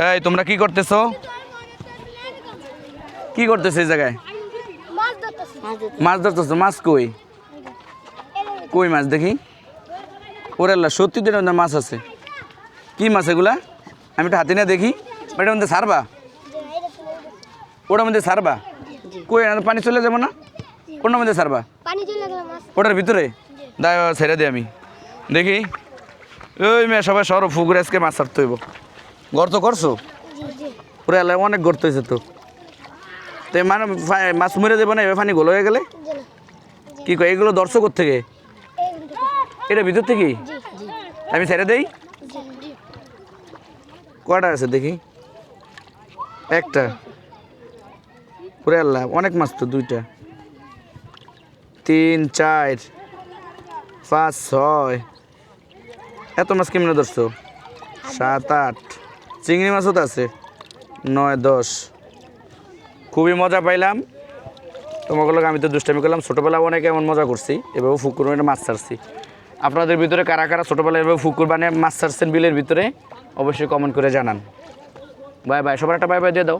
এই তোমরা কি করতেছো? কি করতেছো এই জায়গায়? মাছ ধরতেছো? মাছ কই? কই মাছ দেখি? ওরে আল্লাহ, সত্যি তো এটার মধ্যে মাছ আছে। কি মাছ এগুলা? আমি একটু হাতে নিয়ে দেখি। এটার মধ্যে ছাড়বা? ওটার মধ্যে ছাড়বা? কই পানি চলে যাবো না? ওটার মধ্যে ছাড়বা? ওটার ভিতরে দায় ছেড়ে দিই আমি দেখি। ওই মেয়ে সবাই সরো, পুকুরে আজকে মাছ ছাড়তে হইব। গর্ত করছো? ওরে আল্লাহ, অনেক গর্ত হয়েছে তো। তো মানে মাছ মরে যাবো না এবার পানি গোল হয়ে গেলে? কি কয় এগুলো দর্শক থেকে? এটা ভিতর থেকে আমি ছেড়ে দেই? কয়টা আছে দেখি? একটা। ওরে আল্লাহ, অনেক মাছ তো। 2টা 3 4 5 6। এত মাছ কেমনে ধরছো? 7 8। চিংড়ি মাছও তো আছে 9 10। খুবই মজা পাইলাম তোমাকে লোক। আমি তো দুষ্টামি করলাম, ছোটোবেলায় অনেকে এমন মজা করছি। এভাবে পুকুর বানিয়ে মাছ ছাড়ছি। আপনাদের ভিতরে কারা কারা ছোটোবেলায় এভাবে পুকুর বানিয়ে মাছ ছাড়ছেন বিলের ভিতরে অবশ্যই কমেন্ট করে জানান। বাই বাই, সবার একটা বাই বাই দিয়ে দাও।